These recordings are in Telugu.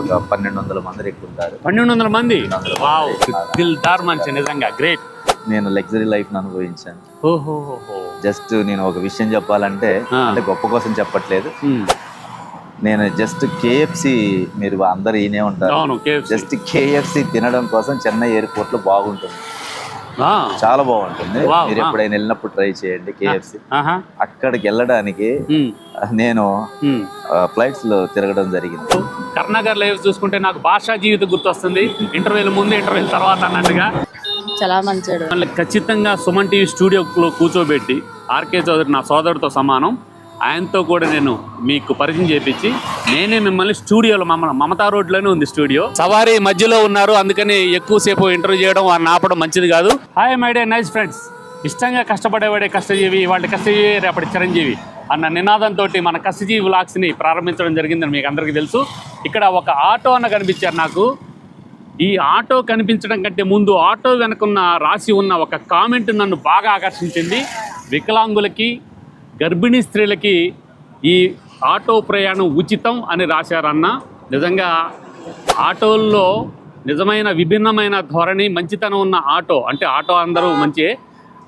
ఒక 1200 మంది ఎక్కుంటారు. 1200 మంది. వావ్, దిల్దార్ మనిషి నిజంగా గ్రేట్. నేను లగ్జరీ లైఫ్ ను అనుభవించాను. ఓహోహో. జస్ట్ నేను ఒక విషయం చెప్పాలంటే, అంటే గొప్ప కోసం చెప్పట్లేదు, నేను జస్ట్ కేఎఫ్సి, మీరు అందరు ఈనే ఉంటారు, జస్ట్ కేఎఫ్సి తినడం కోసం చెన్నై ఎయిర్పోర్ట్ లో బాగుంటుంది, చాలా బాగుంటుంది. మీరు ఎప్పుడైనా వెళ్ళినప్పుడు ట్రై చేయండి కేఎఫ్సి. అక్కడికి వెళ్ళడానికి నేను ఫ్లైట్స్ లో తిరగడం జరిగింది. కర్ణాగర్ లైవ్ చూసుకుంటే నాకు భాషా జీవితం గుర్తొస్తుంది. ఇంటర్వ్యూల ముందు ఇంటర్వ్యూల తర్వాత అన్నట్టుగా చాలా మంచిది. ఖచ్చితంగా సుమన్ టీవీ స్టూడియోలో కూర్చోబెట్టి, ఆర్కే చౌదరి నా సోదరుడితో సమానం, ఆయనతో కూడా నేను మీకు పరిచయం చేపించి నేనే మిమ్మల్ని స్టూడియోలో, మమతా రోడ్లోనే ఉంది స్టూడియో, సవారీ మధ్యలో ఉన్నారు, అందుకని ఎక్కువసేపు ఇంటర్వ్యూ చేయడం వారిని ఆపడం మంచిది కాదు. Hi my day nice friends. ఇష్టంగా కష్టపడేవాడే కష్టజీవి, వాళ్ళ కష్టజీవి రేపటి చిరంజీవి అన్న నినాదంతో మన కష్టజీవి వ్లాగ్స్ని ప్రారంభించడం జరిగిందని మీకు అందరికీ తెలుసు. ఇక్కడ ఒక ఆటో అన్న కనిపించారు నాకు. ఈ ఆటో కనిపించడం కంటే ముందు ఆటో వెనుకున్న రాసి ఉన్న ఒక కామెంట్ నన్ను బాగా ఆకర్షించింది. వికలాంగులకి, గర్భిణీ స్త్రీలకి ఈ ఆటో ప్రయాణం ఉచితం అని రాశారన్న. నిజంగా ఆటోల్లో నిజమైన విభిన్నమైన ధోరణి, మంచితనం ఉన్న ఆటో అంటే ఆటో అందరూ మంచి,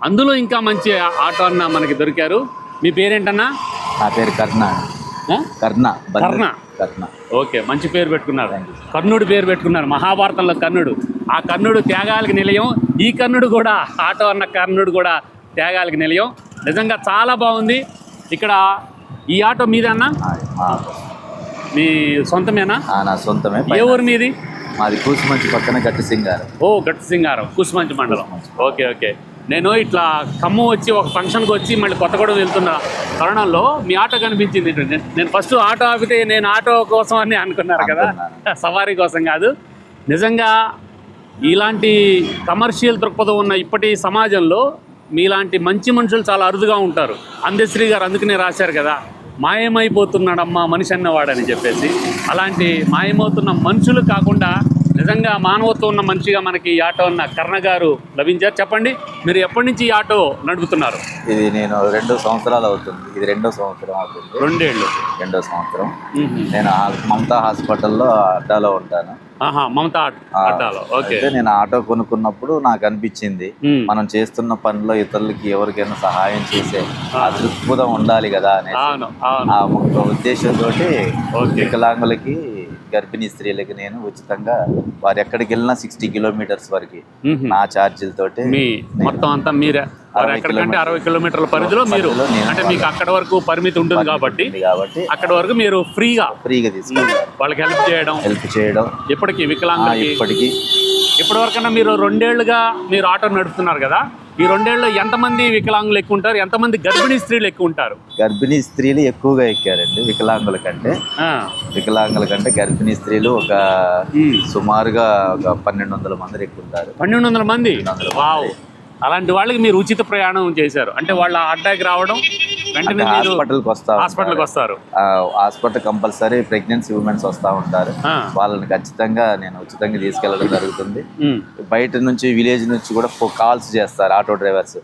అందులో ఇంకా మంచి ఆటో అన్న మనకి దొరికారు. మీ పేరేంటన్నా? నా పేరు కర్ణ. ఓకే, మంచి పేరు పెట్టుకున్నారు. కర్ణుడు పేరు పెట్టుకున్నారు, మహాభారతంలో కర్ణుడు. ఆ కర్ణుడు త్యాగాలకి నిలయం. ఈ కర్ణుడు కూడా, ఆటో అన్న కర్ణుడు కూడా త్యాగాలకి నిలయం. నిజంగా చాలా బాగుంది. ఇక్కడ ఈ ఆటో మీదన్నా? మీ సొంతమేనా? నా సొంతమే. ఏ ఊరు మీది? మాది కూసుమంచి పక్కన గట్టిసింగారం. ఓ, గట్టిసింగారం, కూసుమంచి మండలం. Okay okay. నేను ఇట్లా ఖమ్మం వచ్చి ఒక ఫంక్షన్కి వచ్చి మళ్ళీ కొత్తగూడెం వెళ్తున్న తరుణంలో మీ ఆటో కనిపించింది. నేను ఫస్ట్ ఆటో ఆపితే నేను ఆటో కోసం అని అనుకున్నారు కదా, సవారీ కోసం కాదు. నిజంగా ఇలాంటి కమర్షియల్ దృక్పథం ఉన్న ఇప్పటి సమాజంలో మీలాంటి మంచి మనుషులు చాలా అరుదుగా ఉంటారు. అందశ్రీ గారు అందుకనే రాశారు కదా, మాయమైపోతున్నాడమ్మా మనిషి అన్నవాడని చెప్పేసి. అలాంటి మాయమవుతున్న మనుషులు కాకుండా నిజంగా మానవత్వం ఉన్న మనిషిగా మనకి ఈ ఆటో ఉన్న కర్ణ గారు లభించారు. చెప్పండి, మీరు ఎప్పటి నుంచి ఈ ఆటో నడుపుతున్నారు? ఇది నేను 2 సంవత్సరాలు అవుతుంది. ఇది 2వ సంవత్సరం అవుతుంది. 2 ఏళ్ళు. 2వ సంవత్సరం. నేను మమతా హాస్పిటల్లో అడ్డాలో ఉంటాను. మమతా అడ్డాలో. ఓకే. నేను ఆటో కొనుక్కున్నప్పుడు నాకు అనిపించింది, మనం చేస్తున్న పనిలో ఇతరులకి ఎవరికైనా సహాయం చేసే ఆ దృక్పథం ఉండాలి కదా అనే ఆ ఒక ఉద్దేశంతో వికలాంగులకి, గర్భిణీ స్త్రీలకి నేను ఉచితంగా వారు ఎక్కడికి వెళ్ళినా 60 కిలోమీటర్స్ వరకు నా ఛార్జీలతోటి, మొత్తం అంతా మీరే 60 కిలోమీటర్ల పరిధిలో మీరు, అంటే మీకు అక్కడ వరకు పరిమితి ఉంటుంది కాబట్టి అక్కడ వరకు మీరు ఫ్రీగా తీసుకుంటారు. వాళ్ళకి హెల్ప్ చేయడం ఇప్పటికీ వికలాంగులకి. ఇప్పటి వరకన్నా మీరు 2 ఏళ్ళుగా మీరు ఆటో నడుపుతున్నారు కదా, ఈ 2 ఏళ్ళలో ఎంతమంది వికలాంగులు ఎక్కువ ఉంటారు, ఎంతమంది గర్భిణీ స్త్రీలు ఎక్కువ ఉంటారు? గర్భిణీ స్త్రీలు ఎక్కువగా ఎక్కారండి వికలాంగుల కంటే. గర్భిణీ స్త్రీలు ఒక సుమారుగా ఒక 1200 మంది ఎక్కువ ఉంటారు. 1200 మంది. వావ్. అలాంటి వాళ్ళకి మీరు ఉచిత ప్రయాణం చేశారు అంటే వాళ్ళ అడ్డాకి రావడం వెంటనే హాస్పిటల్కి వస్తారు. హాస్పిటల్ కంపల్సరీ ప్రెగ్నెన్సీ ఉమెన్స్ వస్తూ ఉంటారు. వాళ్ళని ఖచ్చితంగా నేను ఉచితంగా తీసుకెళ్లడం జరుగుతుంది. బయట నుంచి, విలేజ్ నుంచి కూడా కాల్స్ చేస్తారు ఆటో డ్రైవర్స్.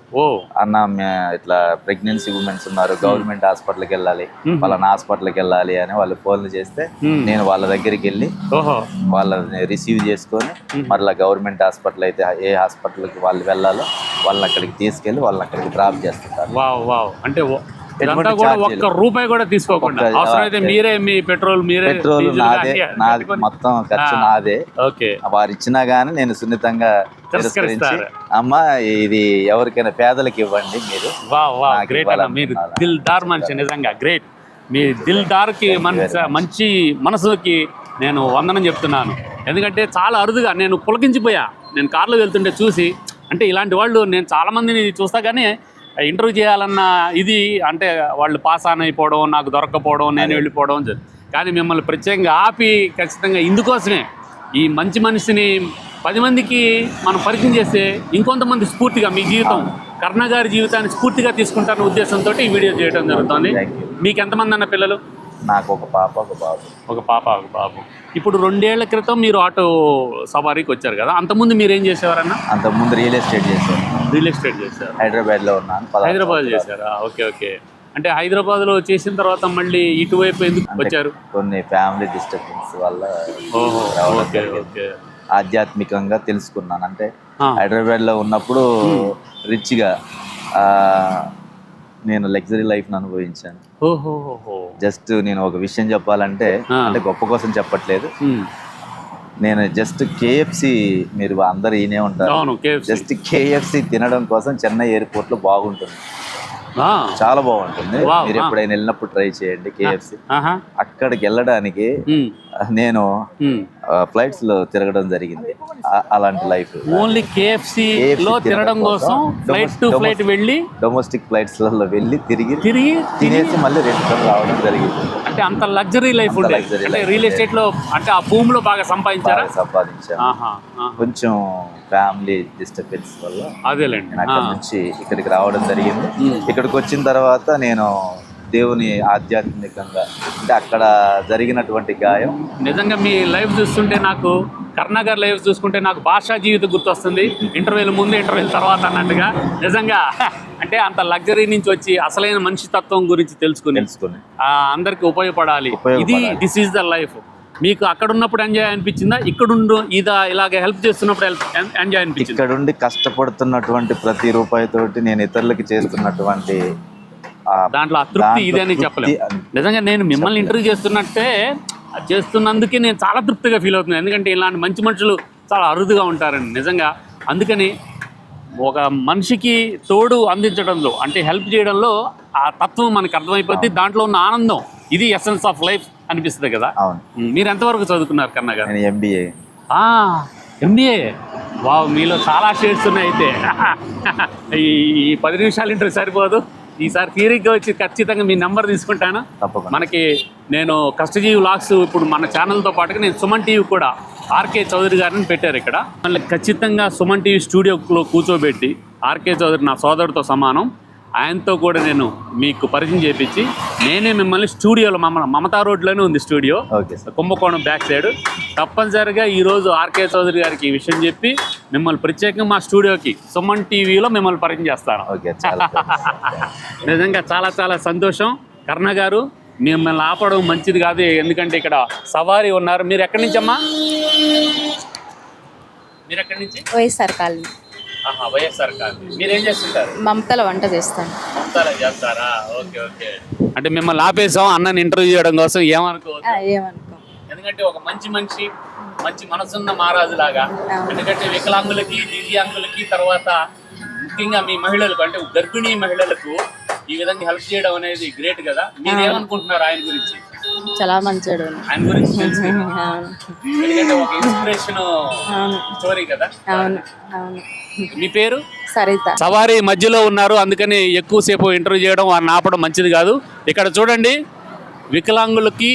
అన్న ఇట్లా ప్రెగ్నెన్సీ ఉమెన్స్ ఉన్నారు, గవర్నమెంట్ హాస్పిటల్కి వెళ్ళాలి, వాళ్ళని హాస్పిటల్కి వెళ్ళాలి అని వాళ్ళు ఫోన్లు చేస్తే నేను వాళ్ళ దగ్గరికి వెళ్ళి వాళ్ళని రిసీవ్ చేసుకొని మళ్ళీ గవర్నమెంట్ హాస్పిటల్ అయితే ఏ హాస్పిటల్కి వాళ్ళు వెళ్ళాలో వాళ్ళని అక్కడికి తీసుకెళ్లి వాళ్ళని అక్కడికి డ్రాప్ చేస్తుంటారు. అంటే ఒక్క రూపాయి కూడా తీసుకోకుండా, అవసరమైతే మీరే మీ పెట్రోల్ నాదే, మొత్తం ఖర్చు నాదే. వారు ఇచ్చినా గానీ నేను సున్నితంగా తిరస్కరించి, అమ్మా ఇది ఎవరికైనా పేదలకు ఇవ్వండి మీరు. మీరు దిల్దార్ మనిషి, నిజంగా గ్రేట్. మీ దిల్దార్కి మంచి మనసుకి నేను వందనం చెప్తున్నాను. ఎందుకంటే చాలా అరుదుగా నేను పులకించిపోయా. నేను కార్లో వెళ్తుంటే చూసి, అంటే ఇలాంటి వాళ్ళు నేను చాలామందిని చూస్తా కానీ ఇంటర్వ్యూ చేయాలన్న ఇది, అంటే వాళ్ళు పాస్ ఆన్ అయిపోవడం, నాకు దొరక్కపోవడం, నేను వెళ్ళిపోవడం. కానీ మిమ్మల్ని ప్రత్యేకంగా ఆపి ఖచ్చితంగా ఇందుకోసమే ఈ మంచి మనిషిని 10 మందికి మనం పరిచయం చేస్తే ఇంకొంతమంది స్ఫూర్తిగా మీ జీవితం, కర్ణ గారి జీవితాన్ని స్ఫూర్తిగా తీసుకుంటారన్న ఉద్దేశంతో ఈ వీడియో చేయడం జరుగుతుంది. మీకు ఎంతమంది అన్న పిల్లలు? నాకు ఒక పాప, ఒక బాబు. ఒక పాప, ఒక బాబు. ఇప్పుడు 2 ఏళ్ల క్రితం మీరు ఆటో సవారీకి వచ్చారు కదా, అంతకుముందు మీరు ఏం చేసేవారన్నా? అంతకుముందు రియల్ ఎస్టేట్ చేశారు. రియల్ ఎస్టేట్ చేశారు. హైదరాబాద్లో ఉన్నాను. హైదరాబాద్ చేశారా? Okay okay. అంటే హైదరాబాద్లో చేసిన తర్వాత మళ్ళీ ఇటువైపు ఎందుకు వచ్చారు? కొన్ని ఫ్యామిలీ డిస్టర్బెన్స్ వల్ల ఓహో, రావడం ఓకే జరిగింది. ఓకే. ఆధ్యాత్మికంగా తెలుసుకున్నాను. అంటే ఆ. హైదరాబాద్లో ఉన్నప్పుడు రిచ్గా నేను లగ్జరీ లైఫ్ని అనుభవించాను. ఓహో. జస్ట్ నేను ఒక విషయం చెప్పాలంటే, అంటే గొప్ప కోసం చెప్పట్లేదు, నేను జస్ట్ కేఎఫ్సి, మీరు అందరు ఈయనే ఉంటారు, అవును, KFC. జస్ట్ కేఎఫ్సి తినడం కోసం చెన్నై ఎయిర్పోర్ట్ లో బాగుంటుంది, చాలా బాగుంటుంది. మీరు ఎప్పుడైనా వెళ్ళినప్పుడు ట్రై చేయండి కేఎఫ్సి. అక్కడికి వెళ్ళడానికి నేను ఫ్లైట్స్ లో తిరగడం జరిగింది. అలాంటి లైఫ్ ఓన్లీ కేఎఫ్సి లో తినడం కోసం ఫ్లైట్ టు ఫ్లైట్ వెళ్ళి డొమెస్టిక్ ఫ్లైట్స్ లలో వెళ్ళి తిరిగి తినేసి మళ్ళీ రిటర్న్ రావడం జరిగింది. అంటే అంత లగ్జరీ లైఫ్ ఉండేది. అంటే రియల్ ఎస్టేట్ లో, అంటే ఆ భూమిలో బాగా సంపాదించాను. కొంచెం ఫ్యామిలీ డిస్టర్బెన్స్ వల్ల అదేలేండి నేను అక్కడ నుంచి ఇక్కడికి రావడం జరిగింది. ఇక్కడికి వచ్చిన తర్వాత నేను దేవుని ఆధ్యాత్మికంగా, అంటే అక్కడ జరిగినటువంటి గాయం, నిజంగా మీ లైఫ్ చూస్తుంటే నాకు, కర్ణాగర్ లైఫ్ చూసుకుంటే నాకు భాషా జీవితం గుర్తొస్తుంది. ఇంటర్వ్యూల ముందు ఇంటర్వ్యూల తర్వాత అన్నట్టుగా. నిజంగా అంటే అంత లగ్జరీ నుంచి వచ్చి అసలైన మనిషి తత్వం గురించి తెలుసుకుని అందరికి ఉపయోగపడాలి. ఇది దిస్ ఈజ్ ద లైఫ్. మీకు అక్కడ ఉన్నప్పుడు ఎంజాయ్ అనిపించిందా? ఇక్కడుండు ఇలాగ హెల్ప్ చేస్తున్నప్పుడు ఎంజాయ్ అనిపించింది? ఇక్కడుండి కష్టపడుతున్నటువంటి ప్రతి రూపాయితోటి నేను ఇతరులకి చేస్తున్నటువంటి దాంట్లో ఆ తృప్తి ఇదే అని చెప్పలేదు. నిజంగా నేను మిమ్మల్ని ఇంటర్వ్యూ చేస్తున్నందుకే నేను చాలా తృప్తిగా ఫీల్ అవుతున్నాను. ఎందుకంటే ఇలాంటి మంచి మనుషులు చాలా అరుదుగా ఉంటారండి నిజంగా. అందుకని ఒక మనిషికి తోడు అందించడంలో, అంటే హెల్ప్ చేయడంలో ఆ తత్వం మనకు అర్థమైపోద్ది. దాంట్లో ఉన్న ఆనందం, ఇది ఎసెన్స్ ఆఫ్ లైఫ్ అనిపిస్తుంది కదా. మీరు ఎంతవరకు చదువుకున్నారు కన్నా గారు? ఎంబీఏ. వావ్, మీలో చాలా షేడ్స్ ఉన్నాయి. అయితే ఈ 10 నిమిషాల ఇంటర్వ్యూ సరిపోదు. ఈసారి థియరీగా వచ్చి ఖచ్చితంగా మీ నెంబర్ తీసుకుంటాను. మనకి నేను కష్టజీవి వ్లాగ్స్ ఇప్పుడు మన ఛానల్తో పాటుగా నేను సుమన్ టీవీ కూడా ఆర్కే చౌదరి గారిని పెట్టారు ఇక్కడ. మళ్ళీ ఖచ్చితంగా సుమన్ టీవీ స్టూడియోలో కూర్చోబెట్టి, ఆర్కే చౌదరి నా సోదరుడితో సమానం, ఆయనతో కూడా నేను మీకు పరిచయం చేయించి, నేనే మిమ్మల్ని స్టూడియోలో, మమతా రోడ్లోనే ఉంది స్టూడియో, కుంభకోణం బ్యాక్ సైడ్. తప్పనిసరిగా ఈరోజు ఆర్కే చౌదరి గారికి ఈ విషయం చెప్పి మిమ్మల్ని ప్రత్యేకంగా మా స్టూడియోకి సుమన్ టీవీలో మిమ్మల్ని పరిచయం చేస్తాను. నిజంగా చాలా చాలా సంతోషం. కర్ణ గారు, మిమ్మల్ని ఆపడం మంచిది కాదు, ఎందుకంటే ఇక్కడ సవారీ ఉన్నారు. మీరు ఎక్కడి నుంచి అమ్మా? మీరు ఎక్కడి నుంచి? వైఎస్ఆర్ కాలనీ. వైఎస్ఆర్ కాలనీ. మీరేం చేస్తుంటారు? మమతలో వంట చేస్తాను. మమతలో చేస్తారా? Okay okay. అంటే మిమ్మల్ని ఆపేసాం అన్నని ఇంటర్వ్యూ చేయడం కోసం, ఏమనుకోవచ్చు. ఎందుకంటే ఒక మంచి మనిషి, మంచి మనసున్న మహారాజు లాగా. ఎందుకంటే వికలాంగులకి, దివ్యాంగులకి, తర్వాత ముఖ్యంగా మీ మహిళలకు, అంటే గర్భిణీ మహిళలకు ఈ విధంగా హెల్ప్ చేయడం అనేది గ్రేట్ కదా. మీరు ఏమనుకుంటున్నారు ఆయన గురించి? చాలా మంచివాడు. ఆయన గురించి తెలుసు, ఎందుకంటే ఒక ఇన్స్పిరేషన్ స్టోరీ కదా. మీ పేరు? సరిత. సవారీ మధ్యలో ఉన్నారు, అందుకని ఎక్కువసేపు ఇంటర్వ్యూ చేయడం, వారిని ఆపడం మంచిది కాదు. ఇక్కడ చూడండి, వికలాంగులకి,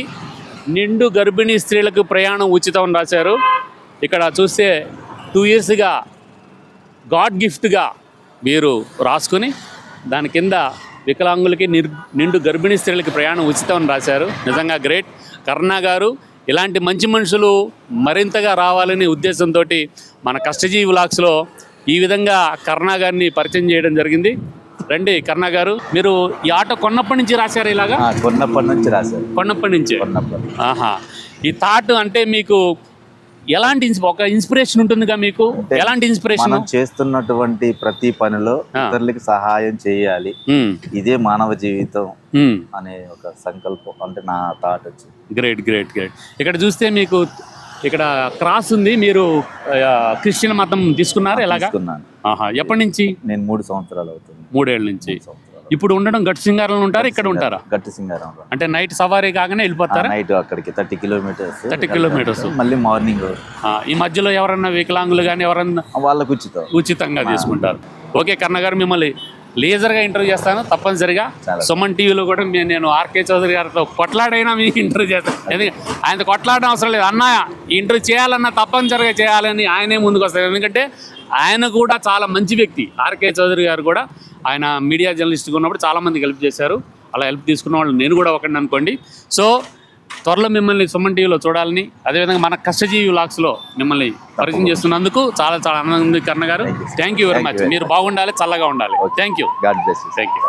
నిండు గర్భిణీ స్త్రీలకు ప్రయాణం ఉచితం అని రాశారు. ఇక్కడ చూస్తే 2 yearsగా గాడ్ గిఫ్ట్గా మీరు రాసుకుని దాని కింద వికలాంగులకి, నిండు గర్భిణీ స్త్రీలకి ప్రయాణం ఉచితం అని రాశారు. నిజంగా గ్రేట్. కర్ణ గారు, ఇలాంటి మంచి మనుషులు మరింతగా రావాలనే ఉద్దేశంతో మన కష్టజీవి వ్లాగ్స్లో ఈ విధంగా కర్ణ గారిని పరిచయం చేయడం జరిగింది. రండి కర్ణ గారు, మీరు ఈ ఆటో కొన్నప్పటి నుంచి రాశారు ఇలాగా? కొన్నప్పటి నుంచి రాశారు. కొన్నప్పటి నుంచే. ఆహా. ఈ థాట్ అంటే మీకు ఎలాంటి ఒక ఇన్స్పిరేషన్ ఉంటుందిగా మీకు? ఎలాంటి ఇన్స్పిరేషన్? మనం చేస్తున్నటువంటి ప్రతి పనిలో ఇతరులకి సహాయం చేయాలి, ఇదే మానవ జీవితం అనే ఒక సంకల్పం, అంటే నా థాట్ వచ్చింది. Great great great. ఇక్కడ చూస్తే మీకు ఇక్కడ క్రాస్ ఉంది. మీరు క్రిస్టియన్ మతం తీసుకున్నారు? ఎలాగా? ఆహా. ఎప్పటి నుంచి? నేను 3 సంవత్సరాలు అవుతుంది. 3 ఏళ్ళ నుంచి. ఇప్పుడు ఉండడం గట్టి సింగారంలో ఉంటారా? ఇక్కడ ఉంటారా? గట్టి సింగారంలో. అంటే నైట్ సవారీ కాగానే వెళ్ళిపోతారా? నైట్ అక్కడికి 30 కిలోమీటర్స్, మళ్ళీ మార్నింగ్. ఈ మధ్యలో ఎవరన్నా వికలాంగులు కానీ ఎవరన్నా వాళ్ళకు ఉచితంగా తీసుకుంటారు. ఓకే కర్ణ గారు, మిమ్మల్ని లేజర్గా ఇంటర్వ్యూ చేస్తాను తప్పనిసరిగా. సుమన్ టీవీలో కూడా నేను ఆర్కే చౌదరి గారితో కొట్లాడైనా మీకు ఇంటర్వ్యూ చేస్తాను. ఎందుకంటే ఆయన కొట్లాడడం అవసరం లేదు, అన్న ఈ ఇంటర్వ్యూ చేయాలన్నా తప్పనిసరిగా చేయాలని ఆయనే ముందుకు వస్తారు. ఎందుకంటే ఆయన కూడా చాలా మంచి వ్యక్తి. ఆర్కే చౌదరి గారు కూడా ఆయన మీడియా జర్నలిస్ట్గా ఉన్నప్పుడు చాలామందికి హెల్ప్ చేశారు. అలా హెల్ప్ తీసుకున్న వాళ్ళు నేను కూడా ఒకటి అనుకోండి. సో త్వరలో మిమ్మల్ని సుమన్ టీవీలో చూడాలని, అదేవిధంగా మన కష్టజీవి వ్లాగ్స్లో మిమ్మల్ని పరిచయం చేస్తున్నందుకు చాలా చాలా ఆనందం ఉంది కర్ణ గారు. Thank you very much. మీరు బాగుండాలి, చల్లగా ఉండాలి. Thank you. God bless you. Thank you.